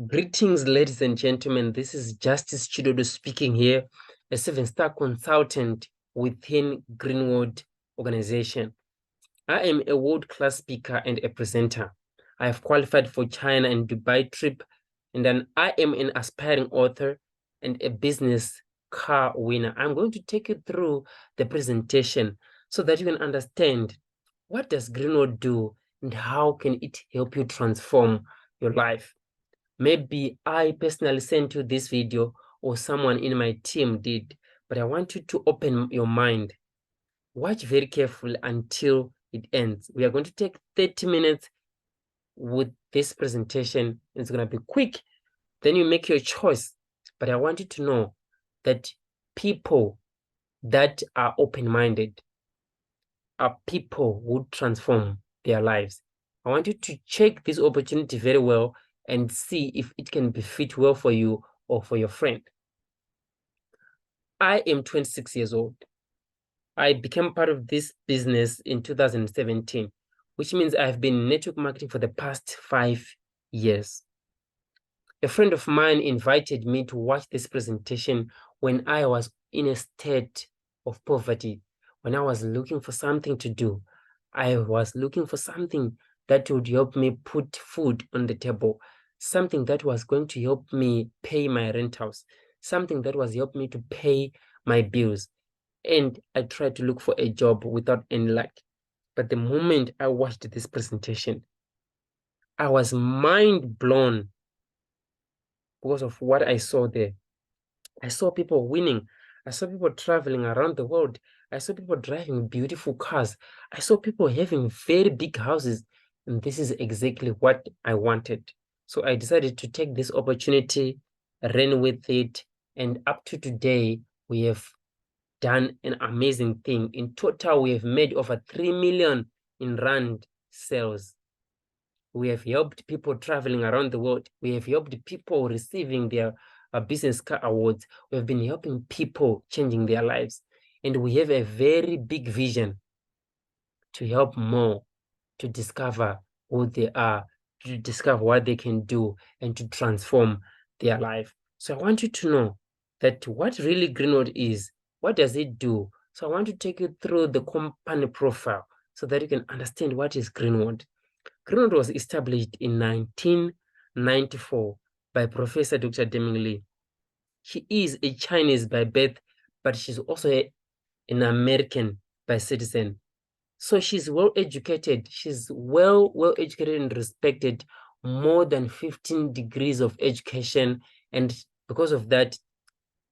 Greetings, ladies and gentlemen. This is Justice Chidodo speaking here, a 7-star consultant within Greenwood organization. I am a world-class speaker and a presenter. I have qualified for China and Dubai trip, and then I am an aspiring author and a business car winner. I'm going to take you through the presentation so that you can understand what does Greenwood do and how can it help you transform your life. Maybe I personally sent you this video or someone in my team did, but I want you to open your mind. Watch very carefully until it ends. We are going to take 30 minutes with this presentation. It's going to be quick. Then you make your choice. But I want you to know that people that are open-minded are people who transform their lives. I want you to check this opportunity very well and see if it can be fit well for you or for your friend. I am 26 years old. I became part of this business in 2017, which means I've been in network marketing for the past 5 years. A friend of mine invited me to watch this presentation when I was in a state of poverty, when I was looking for something to do. I was looking for something that would help me put food on the table, something that was going to help me pay my rent house, something that was help me to pay my bills. And I tried to look for a job without any luck. But the moment I watched this presentation, I was mind blown because of what I saw there. I saw people winning. I saw people traveling around the world. I saw people driving beautiful cars. I saw people having very big houses. And this is exactly what I wanted. So I decided to take this opportunity, ran with it. And up to today, we have done an amazing thing. In total, we have made over 3 million in rand sales. We have helped people traveling around the world. We have helped people receiving their business car awards. We have been helping people changing their lives. And we have a very big vision to help more, to discover who they are, to discover what they can do, and to transform their life. So I want you to know that what really Greenwood is, what does it do? So I want to take you through the company profile so that you can understand what is Greenwood. Greenwood was established in 1994 by Professor Dr. Deming Li. She is a Chinese by birth, but she's also an American by citizen. So she's well educated. She's well educated and respected, more than 15 degrees of education. And because of that,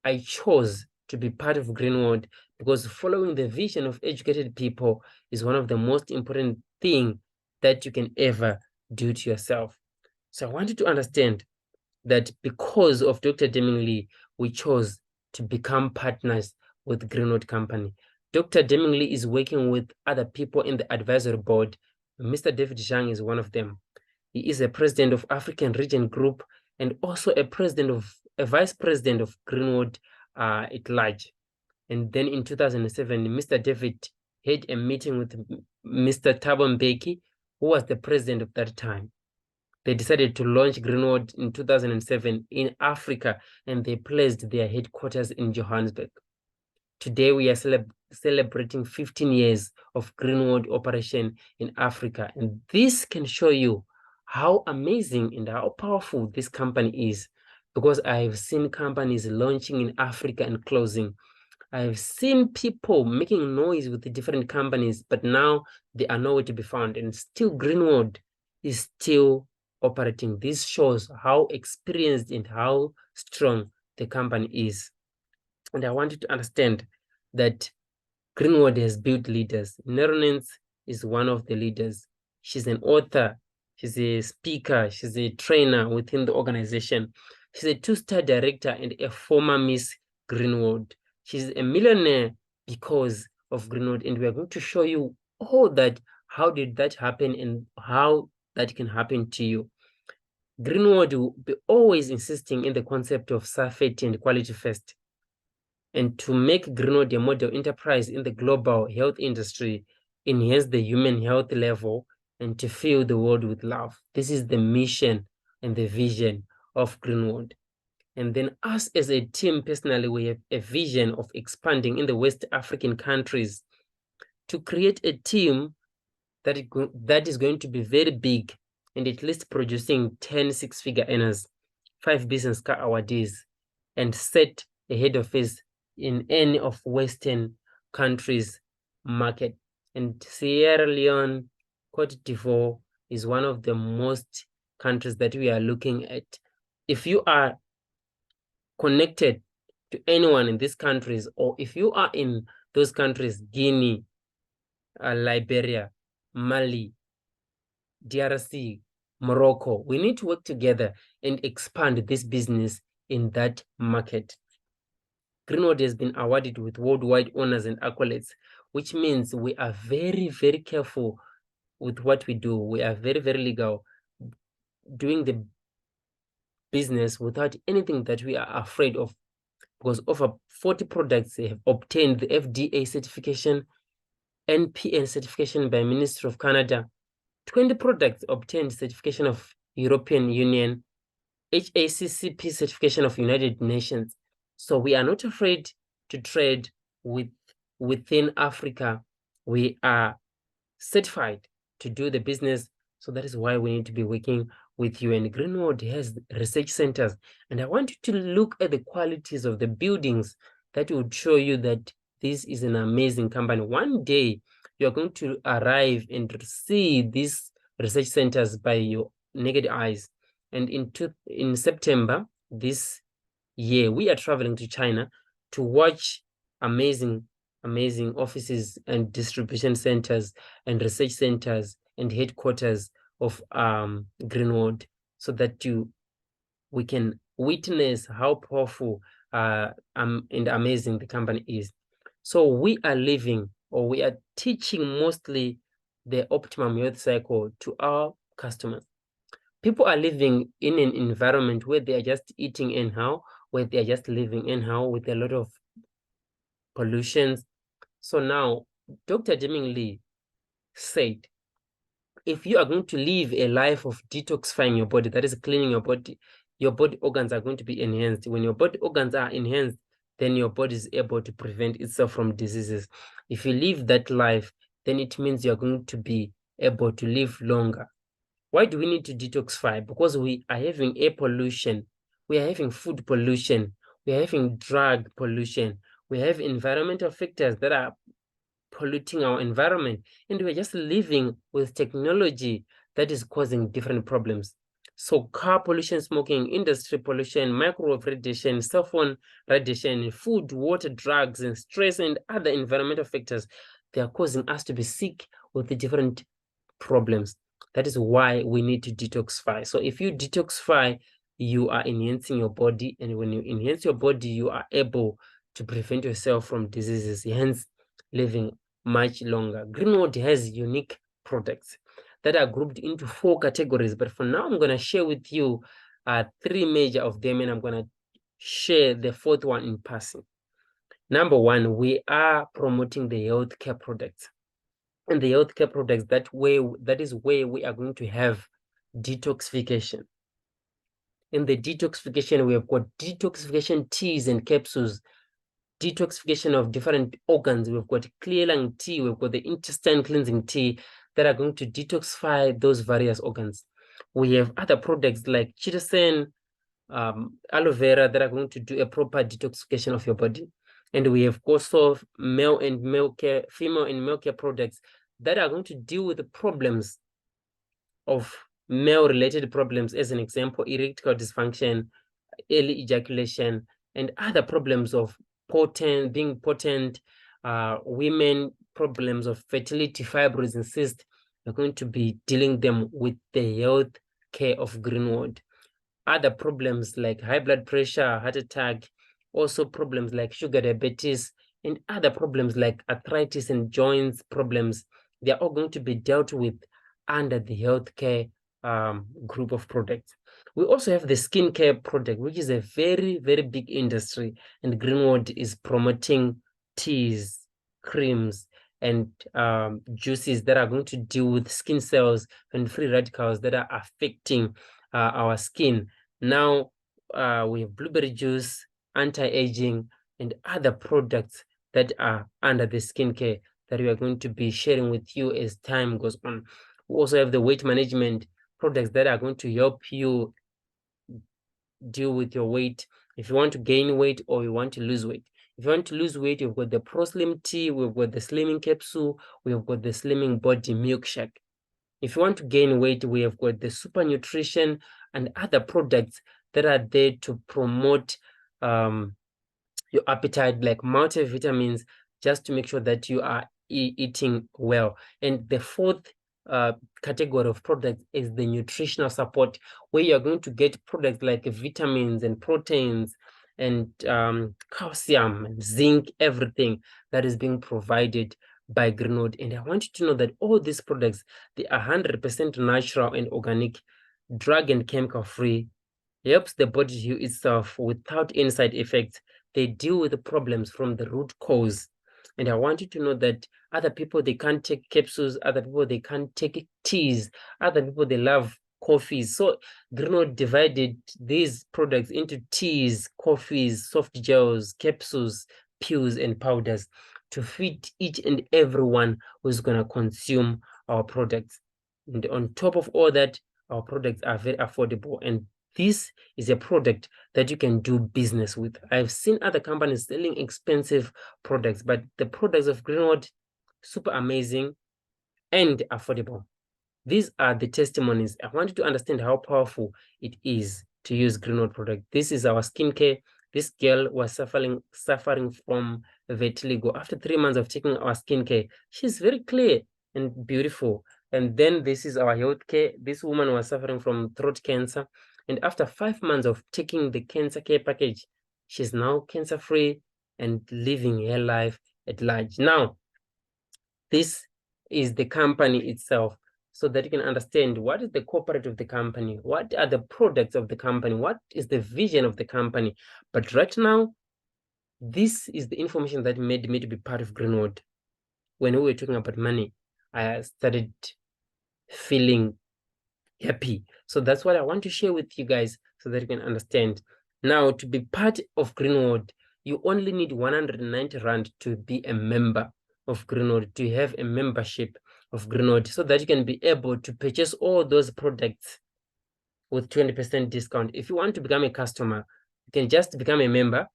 I chose to be part of Greenwood because following the vision of educated people is one of the most important things that you can ever do to yourself. So I want you to understand that because of Dr. Deming Li, we chose to become partners with Greenwood Company. Dr. Deming Li is working with other people in the advisory board. Mr. David Zhang is one of them. He is a president of African Region Group and also a vice president of Greenwood at large. And then in 2007, Mr. David had a meeting with Mr. Thabo Mbeki, who was the president at that time. They decided to launch Greenwood in 2007 in Africa, and they placed their headquarters in Johannesburg. Today, we are celebrating 15 years of Greenwood operation in Africa. And this can show you how amazing and how powerful this company is, because I've seen companies launching in Africa and closing. I've seen people making noise with the different companies, but now they are nowhere to be found. And still Greenwood is still operating. This shows how experienced and how strong the company is. And I want you to understand that Greenwood has built leaders. Neronence is one of the leaders. She's an author. She's a speaker. She's a trainer within the organization. She's a 2-star director and a former Miss Greenwood. She's a millionaire because of Greenwood. And we are going to show you all that, how did that happen and how that can happen to you. Greenwood will be always insisting in the concept of safety and quality first. And to make Greenwood a model enterprise in the global health industry, enhance the human health level, and to fill the world with love. This is the mission and the vision of Greenwood. And then us as a team, personally, we have a vision of expanding in the West African countries to create a team that is going to be very big and at least producing 10 six-figure earners, 5 business car awardees, and set a head office in any of Western countries' market. And Sierra Leone, Cote d'Ivoire is one of the most countries that we are looking at. If you are connected to anyone in these countries, or if you are in those countries, Guinea, Liberia, Mali, DRC, Morocco, we need to work together and expand this business in that market. Greenwood has been awarded with worldwide honors and accolades, which means we are very, very careful with what we do. We are very, very legal, doing the business without anything that we are afraid of, because over 40 products have obtained the FDA certification, NPN certification by Ministry of Canada, 20 products obtained certification of European Union, HACCP certification of United Nations. So we are not afraid to trade within Africa. We are certified to do the business. So that is why we need to be working with you. And Greenwood has research centers. And I want you to look at the qualities of the buildings that would show you that this is an amazing company. One day, you're going to arrive and see these research centers by your naked eyes. And in September this year, we are traveling to China to watch amazing offices and distribution centers and research centers and headquarters of Greenwood, so that we can witness how powerful and amazing the company is. So we are living, or we are teaching mostly the optimum health cycle to our customers. People are living in an environment where they are just eating anyhow, where they are just living anyhow with a lot of pollutions. So now, Dr. Deming Lee said, if you are going to live a life of detoxifying your body, that is cleaning your body organs are going to be enhanced. When your body organs are enhanced, then your body is able to prevent itself from diseases. If you live that life, then it means you're going to be able to live longer. Why do we need to detoxify? Because we are having air pollution, we are having food pollution, we are having drug pollution, we have environmental factors that are polluting our environment, and we're just living with technology that is causing different problems. So car pollution, smoking, industry pollution, microwave radiation, cell phone radiation, food, water, drugs, and stress, and other environmental factors, they are causing us to be sick with the different problems. That is why we need to detoxify. So if you detoxify, you are enhancing your body, and when you enhance your body, you are able to prevent yourself from diseases, hence living much longer. Greenwood has unique products that are grouped into 4 categories, but for now, I'm going to share with you 3 major of them, and I'm going to share the 4th one in passing. Number 1, we are promoting the healthcare products. And the healthcare products, that is where we are going to have detoxification. In the detoxification, we have got detoxification teas and capsules, detoxification of different organs. We've got clear lung tea, we've got the intestine cleansing tea that are going to detoxify those various organs. We have other products like chitosan, aloe vera that are going to do a proper detoxification of your body. And we have also female and male care products that are going to deal with the problems of male-related problems, as an example, erectile dysfunction, early ejaculation, and other problems of being potent, women problems of fertility, fibroids, and cysts. We're going to be dealing them with the health care of Greenwood. Other problems like high blood pressure, heart attack, also problems like sugar diabetes, and other problems like arthritis and joints problems, they are all going to be dealt with under the healthcare group of products. We also have the skincare product, which is a very, very big industry, and Greenwood is promoting teas, creams, and juices that are going to deal with skin cells and free radicals that are affecting our skin. Now we have blueberry juice, anti-aging, and other products that are under the skincare that we are going to be sharing with you as time goes on. We also have the weight management products that are going to help you deal with your weight. If you want to gain weight or you want to lose weight. If you want to lose weight, we've got the Pro Slim Tea, we've got the Slimming Capsule, we've got the Slimming Body Milkshake. If you want to gain weight, we have got the Super Nutrition and other products that are there to promote your appetite, like multivitamins, just to make sure that you are eating well. And the fourth category of products is the nutritional support, where you're going to get products like vitamins and proteins and calcium and zinc, everything that is being provided by Greenwood. And I want you to know that all these products, they are 100% natural and organic, drug and chemical free, helps the body heal itself without any side effects. They deal with the problems from the root cause. And I want you to know that other people, they can't take capsules. Other people, they can't take teas. Other people, they love coffees. So Greenwood divided these products into teas, coffees, soft gels, capsules, pills, and powders to fit each and everyone who's going to consume our products. And on top of all that, our products are very affordable, and this is a product that you can do business with. I've seen other companies selling expensive products, but the products of Greenwood, super amazing and affordable. These are the testimonies. I want you to understand how powerful it is to use Greenwood product. This is our skincare. This girl was suffering from vitiligo. After 3 months of taking our skincare, she's very clear and beautiful. And then this is our healthcare. This woman was suffering from throat cancer. And after 5 months of taking the cancer care package, she's now cancer-free and living her life at large. Now, this is the company itself, so that you can understand what is the corporate of the company, what are the products of the company, what is the vision of the company. But right now, this is the information that made me to be part of Greenwood. When we were talking about money, I started feeling happy. So that's what I want to share with you guys so that you can understand. Now, to be part of Greenwood, you only need 190 Rand to be a member of Greenwood, to have a membership of Greenwood, so that you can be able to purchase all those products with 20% discount. If you want to become a customer, you can just become a member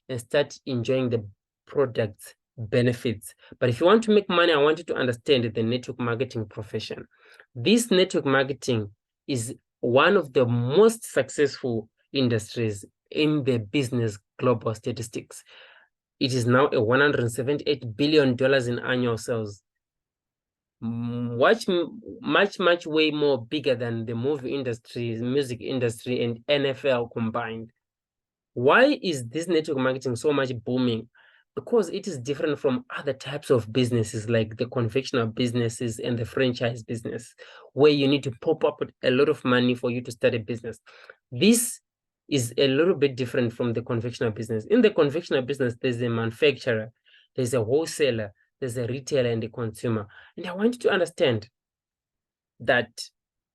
and start enjoying the products benefits. But if you want to make money, I want you to understand the network marketing profession. This network marketing is one of the most successful industries in the business global statistics. It is now a $178 billion in annual sales. Much way more bigger than the movie industry, music industry, and NFL combined. Why is this network marketing so much booming? Because it is different from other types of businesses, like the conventional businesses and the franchise business, where you need to pop up with a lot of money for you to start a business. This is a little bit different from the conventional business. In the conventional business, there's a manufacturer, there's a wholesaler, there's a retailer, and a consumer. And I want you to understand that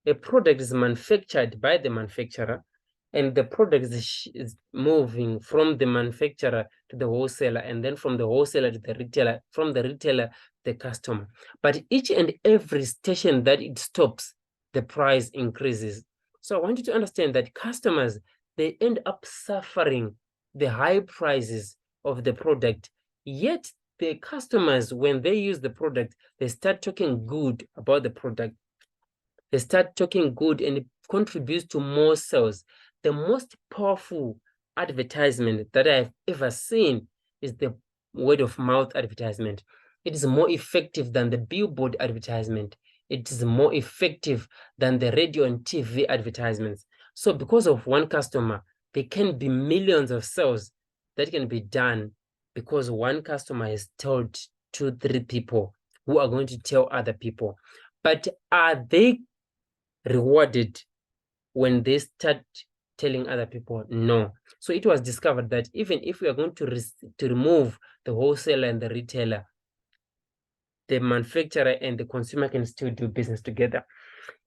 a product is manufactured by the manufacturer, and the product is moving from the manufacturer to the wholesaler, and then from the wholesaler to the retailer, from the retailer, the customer. But each and every station that it stops, the price increases. So I want you to understand that customers, they end up suffering the high prices of the product, yet the customers, when they use the product, they start talking good about the product. They start talking good, and it contributes to more sales. The most powerful advertisement that I've ever seen is the word of mouth advertisement. It is more effective than the billboard advertisement. It is more effective than the radio and TV advertisements. So because of one customer, there can be millions of sales that can be done because one customer has told 2-3 people who are going to tell other people. But are they rewarded when they start telling other people? No. So it was discovered that even if we are going to remove the wholesaler and the retailer, the manufacturer and the consumer can still do business together.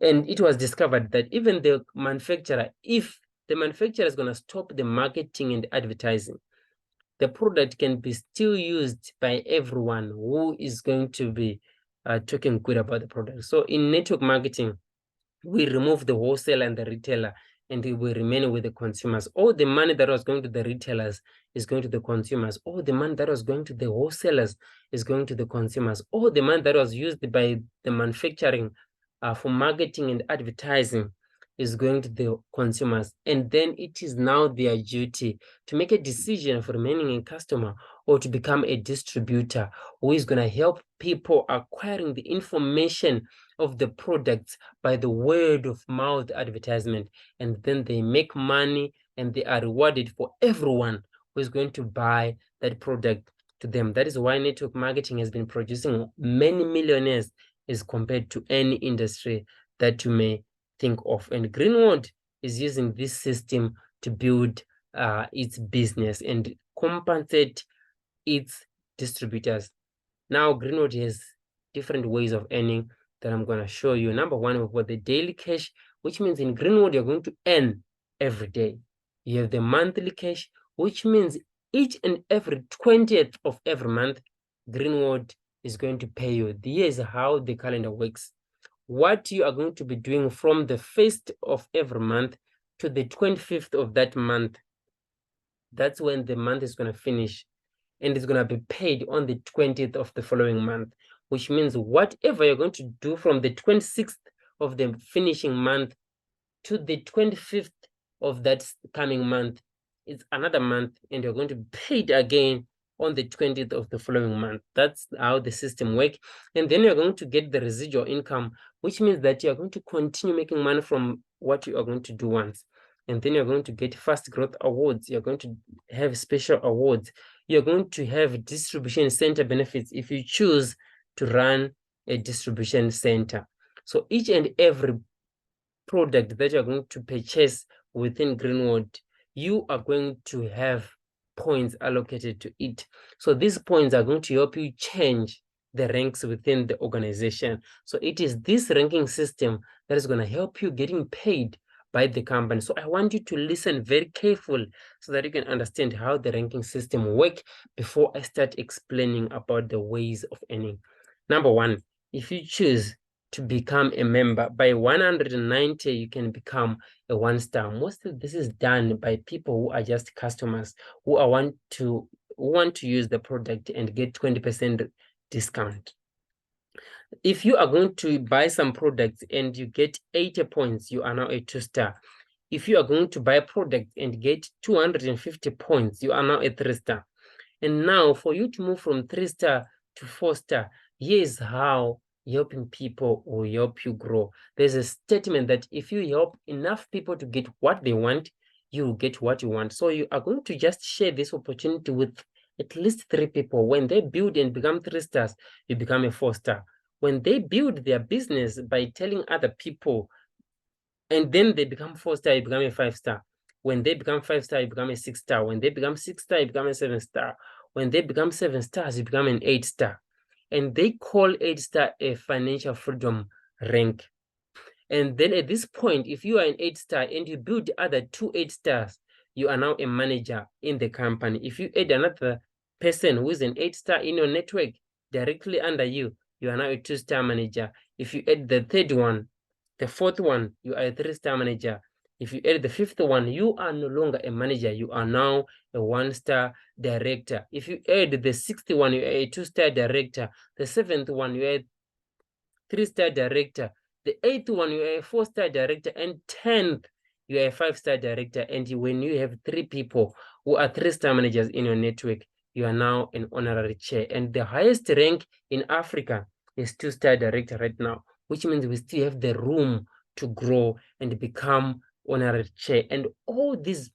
And it was discovered that even the manufacturer, if the manufacturer is going to stop the marketing and advertising. The product can be still used by everyone who is going to be talking good about the product. So in network marketing, we remove the wholesaler and the retailer, and we remain with the consumers. All the money that was going to the retailers is going to the consumers. All the money that was going to the wholesalers is going to the consumers. All the money that was used by the manufacturing for marketing and advertising is going to the consumers. And then it is now their duty to make a decision for remaining a customer or to become a distributor who is going to help people acquiring the information of the products by the word of mouth advertisement. And then they make money and they are rewarded for everyone who is going to buy that product to them. That is why network marketing has been producing many millionaires as compared to any industry that you may think of. And Greenwood is using this system to build its business and compensate its distributors. Now, Greenwood has different ways of earning that I'm going to show you. Number one, we've got the daily cash, which means in Greenwood, you're going to earn every day. You have the monthly cash, which means each and every 20th of every month, Greenwood is going to pay you. Here's how the calendar works. What you are going to be doing from the 1st of every month to the 25th of that month, that's when the month is going to finish, and it's going to be paid on the 20th of the following month, which means whatever you're going to do from the 26th of the finishing month to the 25th of that coming month, it's another month, and you're going to be paid again on the 20th of the following month. That's how the system works. And then you're going to get the residual income, which means that you're going to continue making money from what you are going to do once. And then you're going to get fast growth awards. You're going to have special awards. You're going to have distribution center benefits if you choose to run a distribution center. So each and every product that you're going to purchase within Greenwood, you are going to have points allocated to it. So these points are going to help you change the ranks within the organization. So it is this ranking system that is going to help you getting paid by the company. So I want you to listen very carefully so that you can understand how the ranking system works before I start explaining about the ways of earning. Number one, if you choose to become a member, by 190, you can become a 1-star. Most of this is done by people who are just customers who want to use the product and get 20% discount. If you are going to buy some products and you get 80 points, you are now a 2-star. If you are going to buy a product and get 250 points, you are now a 3-star. And now for you to move from 3-star to 4-star, here's how helping people will help you grow. There's a statement that if you help enough people to get what they want, you will get what you want. So you are going to just share this opportunity with at least 3 people. When they build and become 3-stars, you become a 4-star. When they build their business by telling other people, and then they become 4-star, you become a 5-star. When they become 5-star, you become a 6-star. When they become 6-star, you become a 7-star. When they become 7 stars, you become an 8-star. And they call 8-star a financial freedom rank. And then at this point, if you are an 8-star and you build other 2 8-stars, you are now a manager in the company. If you add another person who is an 8-star in your network directly under you, you are now a 2-star manager. If you add the 3rd one, the 4th one, you are a 3-star manager. If you add the 5th one, you are no longer a manager. You are now a 1-star director. If you add the 6th one, you are a 2-star director. The 7th one, you are a 3-star director. The 8th one, you are a 4-star director. And 10th, you are a 5-star director. And when you have 3 people who are 3-star managers in your network, you are now an honorary chair. And the highest rank in Africa is 2-star director right now, which means we still have the room to grow and become honorary chair. And all these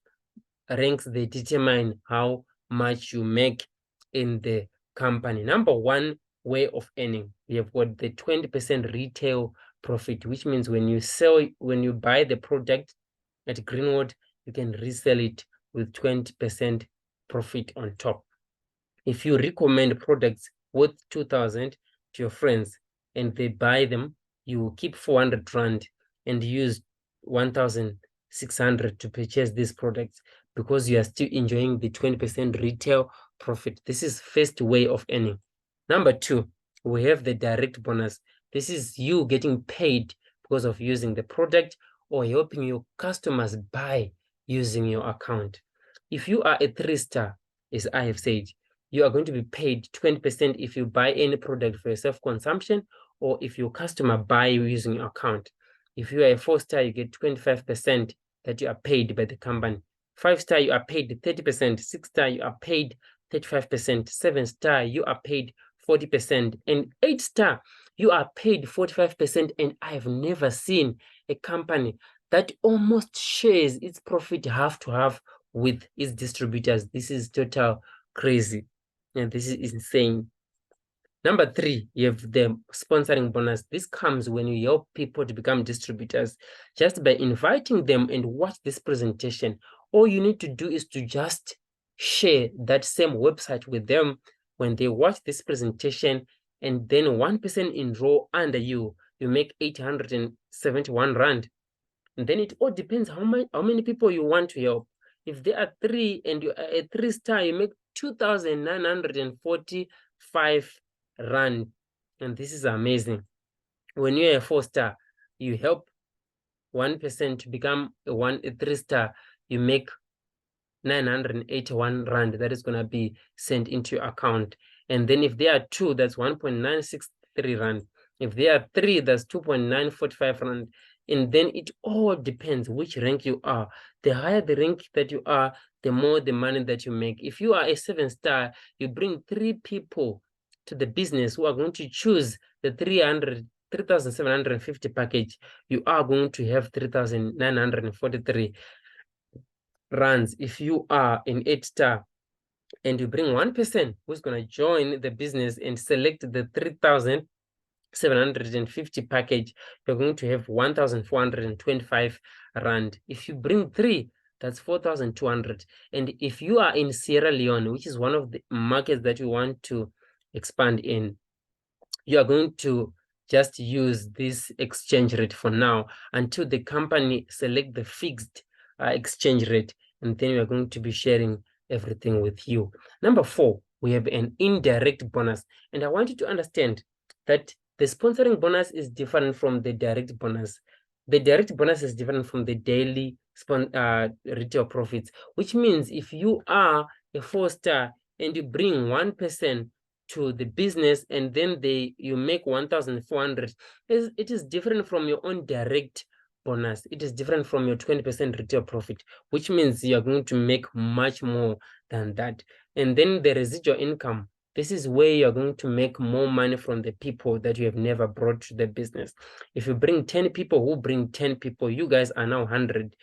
ranks, they determine how much you make in the company. Number one way of earning, we have got the 20% retail profit, which means when you buy the product at Greenwood, you can resell it with 20% profit on top. If you recommend products worth 2,000 to your friends and they buy them, you will keep 400 Rand and use 1,000 600 to purchase these products because you are still enjoying the 20% retail profit. This is first way of earning. Number two, we have the direct bonus. This is you getting paid because of using the product or helping your customers buy using your account. If you are a 3-star, as I have said, you are going to be paid 20% if you buy any product for your self-consumption or if your customer buy using your account. If you are a 4-star, you get 25% that you are paid by the company. 5-star, you are paid 30%. 6-star, you are paid 35%. 7-star, you are paid 40%. And 8-star, you are paid 45%. And I have never seen a company that almost shares its profit half to half with its distributors. This is total crazy. And this is insane. Number three, you have the sponsoring bonus. This comes when you help people to become distributors just by inviting them and watch this presentation. All you need to do is to just share that same website with them when they watch this presentation, and then 1% enroll under you, you make 871 Rand. And then it all depends how many people you want to help. If there are 3 and you are a 3-star, you make 2,945 Rand. And this is amazing. When you're a 4-star, you help 1% to become a 3-star, you make 981 Rand. That is going to be sent into your account. And then if there are 2, that's 1.963 Rand. If there are 3, that's 2.945 Rand. And then it all depends which rank you are. The higher the rank that you are, the more the money that you make. If you are a 7-star, you bring 3 people to the business who are going to choose the 3,750 package, you are going to have 3,943 Rands. If you are an 8-star and you bring 1% who's going to join the business and select the 3,750 package, you're going to have 1,425 Rand. If you bring 3, that's 4,200. And if you are in Sierra Leone, which is one of the markets that you want to expand in, you are going to just use this exchange rate for now until the company select the fixed exchange rate, and then we are going to be sharing everything with you. Number 4, we have an indirect bonus, and I want you to understand that the sponsoring bonus is different from the direct bonus. The direct bonus is different from the daily retail profits, which means if you are a 4-star and you bring 1% to the business and then you make 1,400, it is different from your own direct bonus. It is different from your 20% retail profit, which means you are going to make much more than that. And then the residual income, this is where you're going to make more money from the people that you have never brought to the business. If you bring 10 people who bring 10 people, you guys are now 100.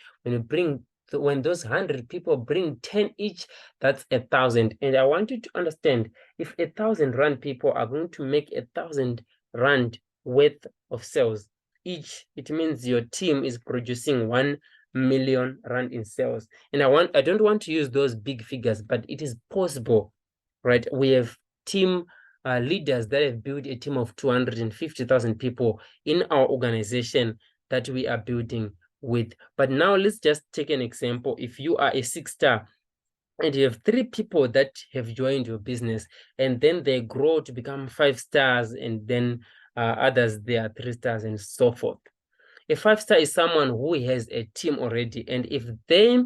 When those 100 people bring 10 each, that's 1,000. And I want you to understand, if 1,000 Rand people are going to make 1,000 Rand worth of sales each, it means your team is producing 1 million Rand in sales. And I don't want to use those big figures, but it is possible, right? We have team leaders that have built a team of 250,000 people in our organization that we are building with. But now let's just take an example. If you are a 6-star and you have 3 people that have joined your business, and then they grow to become 5 stars, and then others, they are 3 stars and so forth. A 5-star is someone who has a team already, and if they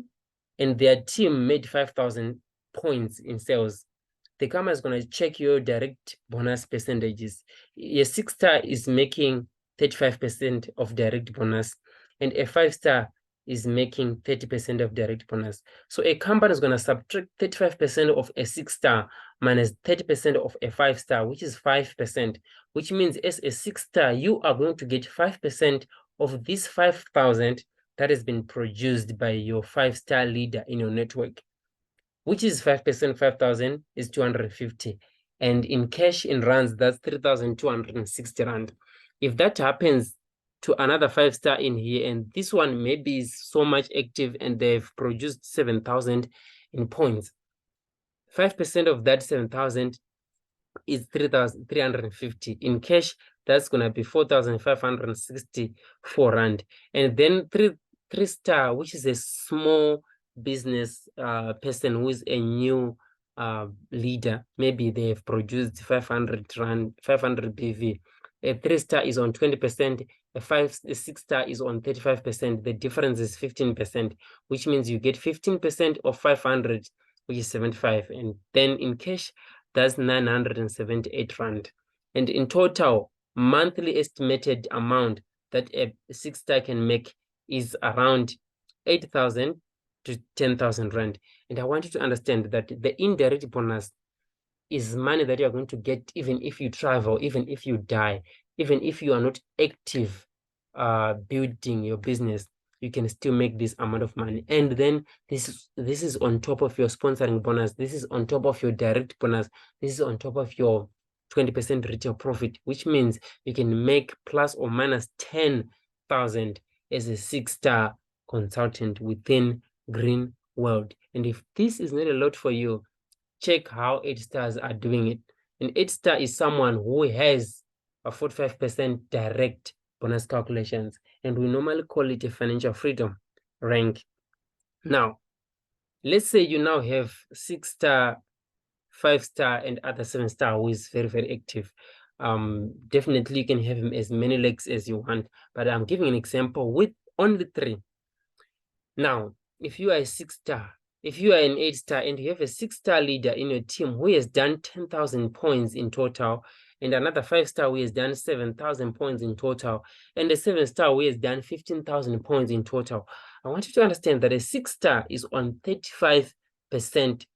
and their team made 5,000 points in sales, the company is going to check your direct bonus percentages. A 6-star is making 35% of direct bonus, and a 5-star is making 30% of direct bonus. So a company is going to subtract 35% of a 6-star minus 30% of a 5-star, which is 5%, which means as a 6-star, you are going to get 5% of this 5,000 that has been produced by your 5-star leader in your network, which is 5%, 5,000 is 250. And in cash, in Rands, that's 3,260 Rand. If that happens to another 5-star in here, and this one maybe is so much active and they've produced 7,000 in points, 5% of that 7,000 is 3,350. In cash, that's going to be 4,564 Rand. And then 3-star, which is a small business person who is a new leader. Maybe they have produced 500 BV. A 3-star is on 20%, a 6-star is on 35%. The difference is 15%, which means you get 15% of 500, which is 75. And then in cash, that's 978 Rand. And in total, monthly estimated amount that a 6-star can make is around 8,000 to 10,000 Rand. And I want you to understand that the indirect bonus is money that you're going to get even if you travel, even if you die, even if you are not active building your business, you can still make this amount of money. And then this is on top of your sponsoring bonus. This is on top of your direct bonus. This is on top of your 20% retail profit, which means you can make plus or minus 10,000 as a 6-star consultant within Green World. And if this is not a lot for you, check how 8-stars are doing it. An 8-star is someone who has a 45% direct bonus calculations, and we normally call it a financial freedom rank. Now, let's say you now have 6-star, 5-star, and other 7-star who is very, very active. Definitely you can have him as many legs as you want, but I'm giving an example with only 3. Now, if you are a 6-star, if you are an 8-star and you have a 6-star leader in your team who has done 10,000 points in total, and another 5-star who has done 7,000 points in total, and a 7-star who has done 15,000 points in total, I want you to understand that a 6-star is on 35%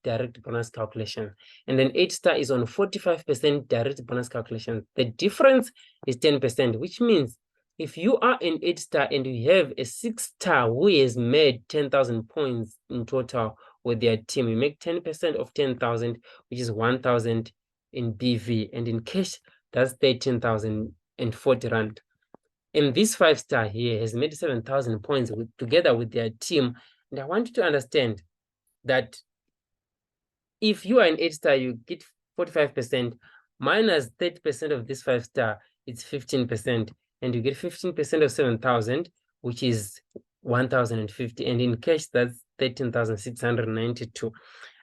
direct bonus calculation, and an 8-star is on 45% direct bonus calculation. The difference is 10%, which means if you are an 8-star and you have a 6-star who has made 10,000 points in total with their team, you make 10% of 10,000, which is 1,000 in BV, and in cash, that's 13,040 Rand. And this 5-star here has made 7,000 points together with their team. And I want you to understand that if you are an 8-star, you get 45% minus 30% of this 5-star, it's 15%. And you get 15% of 7,000, which is 1,050. And in cash, that's 13,692.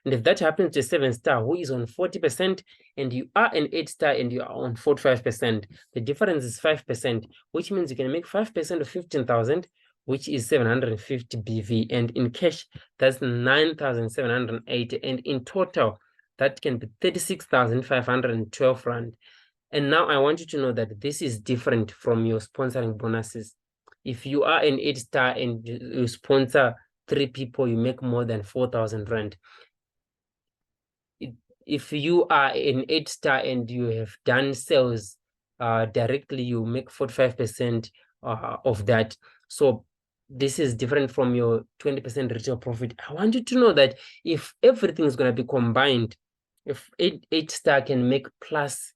And if that happens to a 7-star who is on 40%, and you are an 8-star and you are on 45%, the difference is 5%, which means you can make 5% of 15,000, which is 750 BV. And in cash, that's 9,780. And in total, that can be 36,512 Rand. And now I want you to know that this is different from your sponsoring bonuses. If you are an 8-star and you sponsor 3 people, you make more than 4,000 Rand. If you are an 8-star and you have done sales directly, you make 45% of that. So this is different from your 20% retail profit. I want you to know that if everything is going to be combined, if 8-star can make plus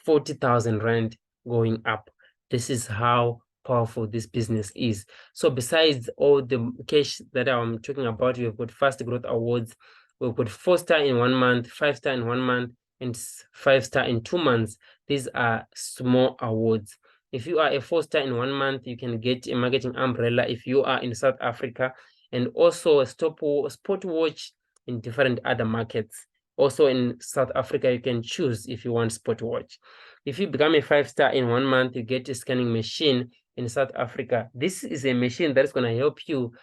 40,000 Rand going up, this is how powerful this business is. So besides all the cash that I'm talking about, we've got Fast Growth Awards. We've got 4-star in 1 month, 5-star in 1 month, and 5-star in 2 months. These are small awards. If you are a 4-star in 1 month, you can get a marketing umbrella if you are in South Africa, and also a sport watch in different other markets. Also in South Africa, you can choose if you want sport watch. If you become a 5-star in 1 month, you get a scanning machine in South Africa. This is a machine that is going to help you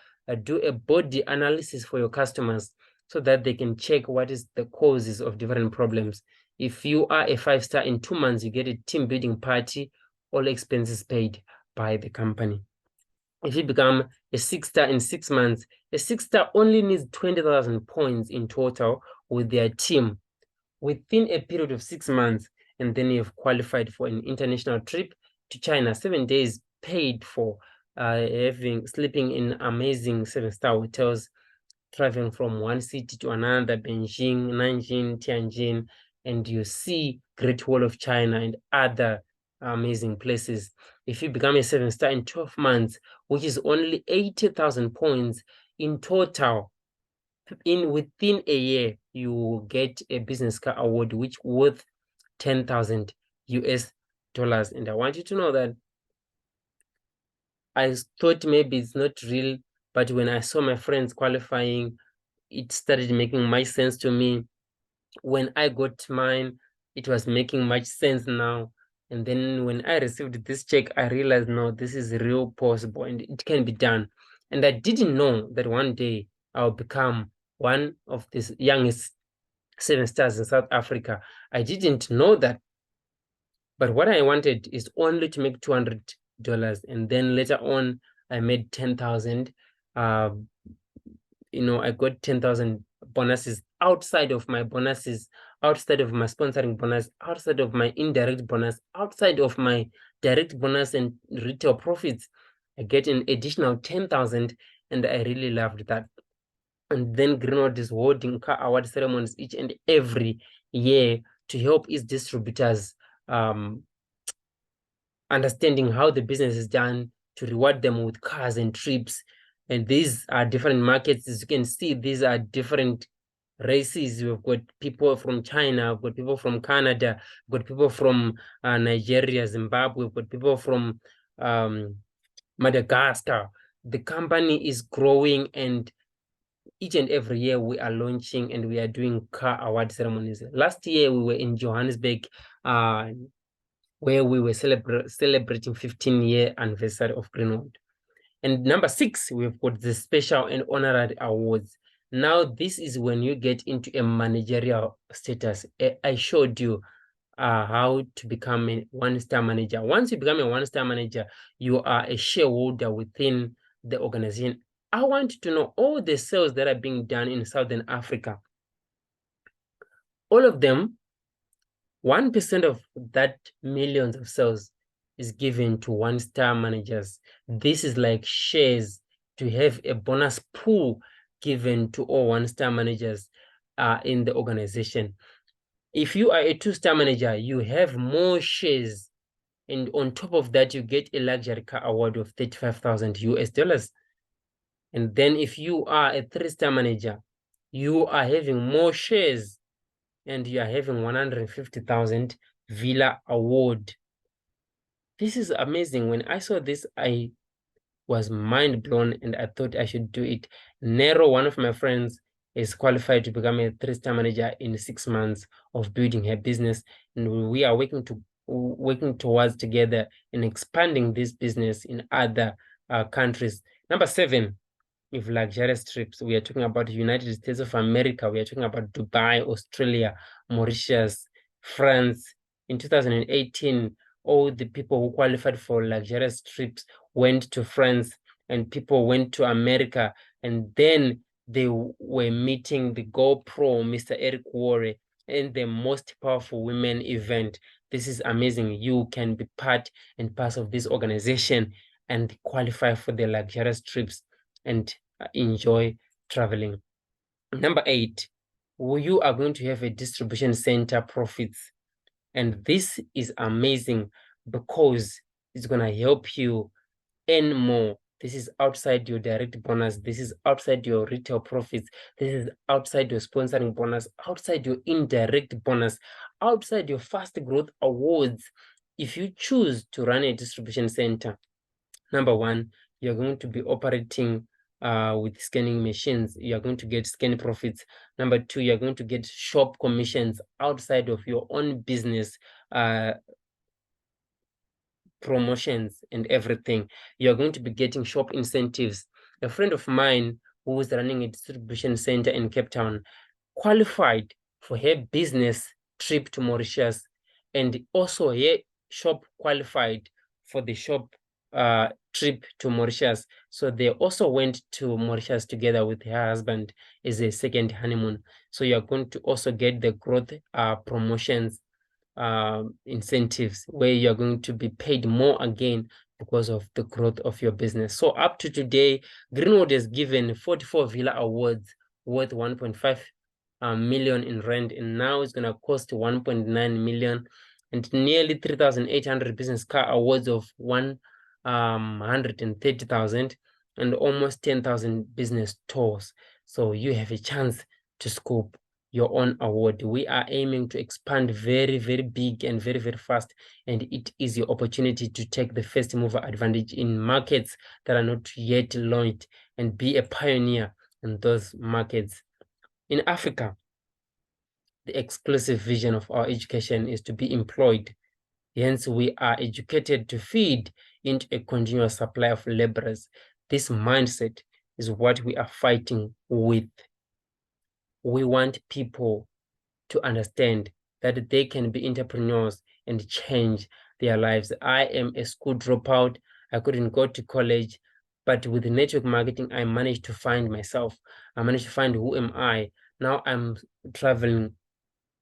do a body analysis for your customers so that they can check what is the causes of different problems. If you are a 5-star in 2 months, you get a team building party, all expenses paid by the company. If you become a 6-star in 6 months, a 6-star only needs 20,000 points in total with their team within a period of 6 months, and then you've qualified for an international trip to China, 7 days paid for, sleeping in amazing 7-star hotels, traveling from one city to another, Beijing, Nanjing, Tianjin, and you see Great Wall of China and other amazing places. If you become a 7-star in 12 months, which is only 80,000 points in total, within a year, you get a business car award, which worth 10,000 US dollars. And I want you to know that I thought maybe it's not real, but when I saw my friends qualifying, it started making much sense to me. When I got mine, it was making much sense now. And then when I received this check, I realized, no, this is real possible and it can be done. And I didn't know that one day I'll become one of the youngest 7 stars in South Africa. I didn't know that. But what I wanted is only to make $200. And then later on, I made 10,000. I got 10,000 bonuses outside of my bonuses, outside of my sponsoring bonus, outside of my indirect bonus, outside of my direct bonus and retail profits. I get an additional 10,000, and I really loved that. And then Greenwood is holding car award ceremonies each and every year to help its distributors understanding how the business is done, to reward them with cars and trips. And these are different markets. As you can see, these are different races. We've got people from China, we've got people from Canada, we've got people from Nigeria, Zimbabwe, we've got people from Madagascar. The company is growing, and each and every year we are launching and we are doing car award ceremonies. Last year we were in Johannesburg, where we were celebrating 15-year anniversary of Greenwood. And number 6, we've got the special and honorary awards. Now, this is when you get into a managerial status. I showed you how to become a 1-star manager. Once you become a 1-star manager, you are a shareholder within the organization. I want to know all the sales that are being done in Southern Africa. All of them, 1% of that millions of sales is given to 1-star managers. This is like shares, to have a bonus pool given to all 1-star managers in the organization. If you are a 2-star manager, you have more shares. And on top of that, you get a luxury car award of 35,000 US dollars. And then if you are a 3-star manager, you are having more shares and you are having 150,000 Villa award. This is amazing. When I saw this, I was mind blown and I thought I should do it. Nero, one of my friends, is qualified to become a 3-star manager in 6 months of building her business. And we are working towards together in expanding this business in other countries. Number 7, if luxurious trips, we are talking about the United States of America, we are talking about Dubai, Australia, Mauritius, France. In 2018, all the people who qualified for luxurious trips went to France, and people went to America, and then they were meeting the GoPro, Mr. Eric Worre, in the most powerful women event. This is amazing. You can be part and parcel of this organization and qualify for the luxurious trips and enjoy traveling. Number 8, you are going to have a distribution center profits. And this is amazing because it's going to help you earn more. This is outside your direct bonus. This is outside your retail profits. This is outside your sponsoring bonus, outside your indirect bonus, outside your fast growth awards. If you choose to run a distribution center, number 1, you're going to be operating with scanning machines. You're going to get scan profits. Number 2, you're going to get shop commissions outside of your own business promotions and everything. You're going to be getting shop incentives. A friend of mine who is running a distribution center in Cape Town qualified for her business trip to Mauritius, and also her shop qualified for the shop trip to Mauritius. So they also went to Mauritius together with her husband as a second honeymoon. So you're going to also get the growth promotions incentives, where you're going to be paid more again because of the growth of your business. So up to today, Greenwood has given 44 Villa awards worth 1.5 million in rent, and now it's going to cost 1.9 million, and nearly 3,800 business car awards of 130,000, and almost 10,000 business tours. So you have a chance to scoop your own award. We are aiming to expand very, very big and very, very fast. And it is your opportunity to take the first mover advantage in markets that are not yet launched and be a pioneer in those markets. In Africa, the exclusive vision of our education is to be employed. Hence, we are educated to feed into a continuous supply of laborers. This mindset is what we are fighting with. We want people to understand that they can be entrepreneurs and change their lives. I am a school dropout. I couldn't go to college, but with network marketing, I managed to find myself. I managed to find who am I. Now I'm traveling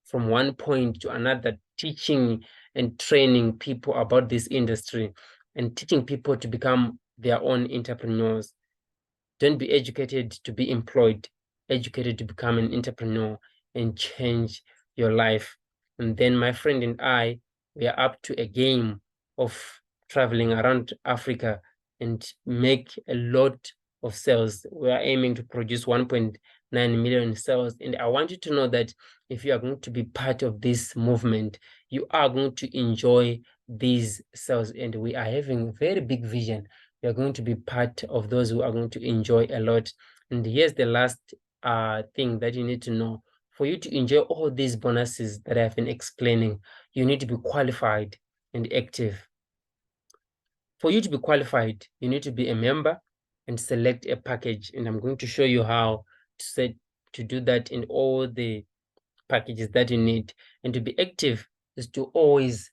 from one point to another, teaching and training people about this industry and teaching people to become their own entrepreneurs. Don't be educated to be employed, educated to become an entrepreneur and change your life. And then my friend and I, we are up to a game of traveling around Africa and make a lot of sales. We are aiming to produce 1.9 million sales. And I want you to know that if you are going to be part of this movement, you are going to enjoy these sales. And we are having a very big vision. We are going to be part of those who are going to enjoy a lot. And here's the last thing that you need to know. For you to enjoy all these bonuses that I've been explaining, you need to be qualified and active. For you to be qualified, you need to be a member and select a package. And I'm going to show you how to do that in all the packages that you need. And to be active is to always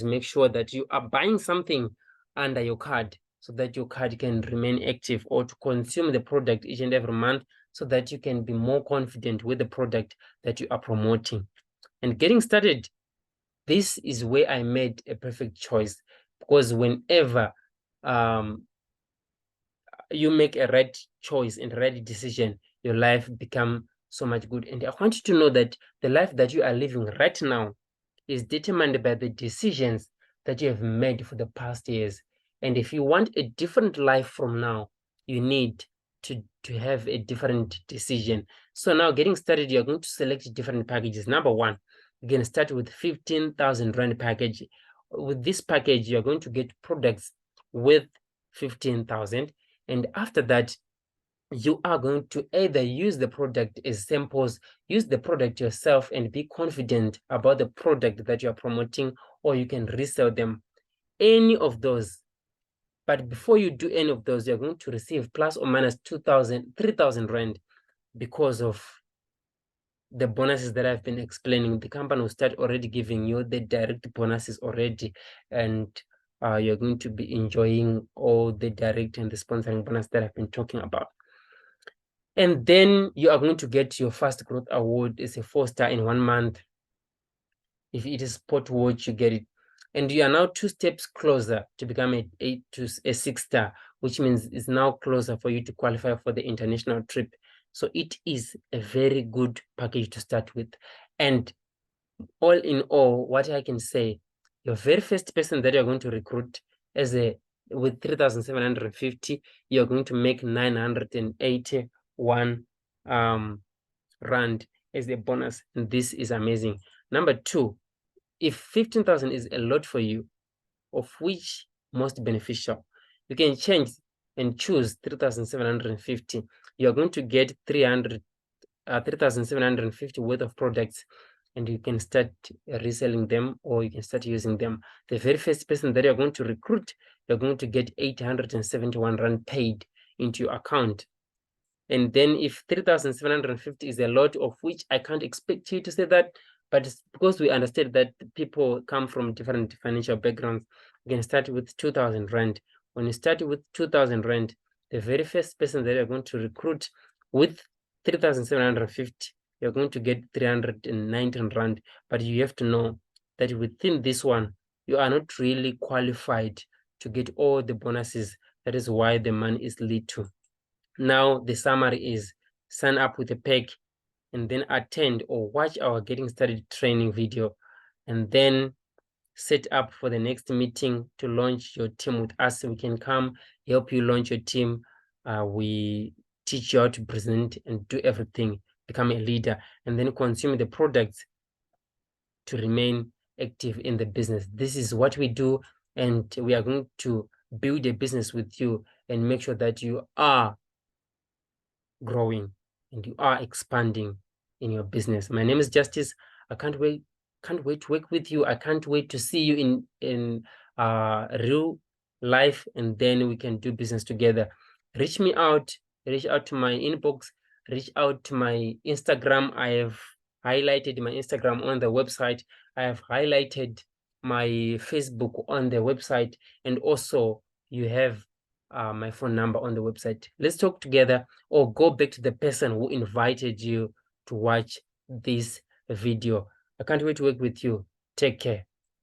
make sure that you are buying something under your card so that your card can remain active, or to consume the product each and every month so that you can be more confident with the product that you are promoting. And getting started, this is where I made a perfect choice, because whenever you make a right choice and right decision, your life become so much good. And I want you to know that the life that you are living right now is determined by the decisions that you have made for the past years. And if you want a different life from now, you need to have a different decision. So now getting started, you're going to select different packages. Number one, you're going to start with 15,000 Rand package. With this package, you're going to get products with 15,000. And after that, you are going to either use the product as samples, use the product yourself and be confident about the product that you're promoting, or you can resell them. Any of those. But before you do any of those, you're going to receive plus or minus 2,000, 3,000 Rand because of the bonuses that I've been explaining. The company will start already giving you the direct bonuses already, and you're going to be enjoying all the direct and the sponsoring bonus that I've been talking about. And then you are going to get your Fast Growth Award. It's a 4-star in 1 month. If it is Sport Watch, you get it. And you are now 2 steps closer to become a 6-star, which means it's now closer for you to qualify for the international trip. So it is a very good package to start with. And all in all, what I can say, your very first person that you're going to recruit with 3,750, you're going to make 981 Rand as a bonus. And this is amazing. Number two, if 15,000 is a lot for you, of which most beneficial, you can change and choose 3,750. You're going to get 3,750 worth of products, and you can start reselling them, or you can start using them. The very first person that you're going to recruit, you're going to get 871 Rand paid into your account. And then if 3,750 is a lot, of which I can't expect you to say that, but it's because we understand that people come from different financial backgrounds, you can start with 2,000 Rand. When you start with 2,000 Rand, the very first person that you're going to recruit with 3,750, you're going to get 319 Rand. But you have to know that within this one, you are not really qualified to get all the bonuses. That is why the money is little. Now, the summary is sign up with a pack and then attend or watch our Getting Started training video, and then set up for the next meeting to launch your team with us. We can come help you launch your team. We teach you how to present and do everything become a leader, and then consume the products to remain active in the business. This is what we do, and we are going to build a business with you and make sure that you are growing and you are expanding in your business. My name is Justice. I can't wait to work with you. I can't wait to see you in real life, and then we can do business together. Reach out to my inbox, reach out to my Instagram. I have highlighted my Instagram on the website. I have highlighted my Facebook on the website, and also you have my phone number on the website. Let's talk together, or go back to the person who invited you to watch this video. I can't wait to work with you. Take care.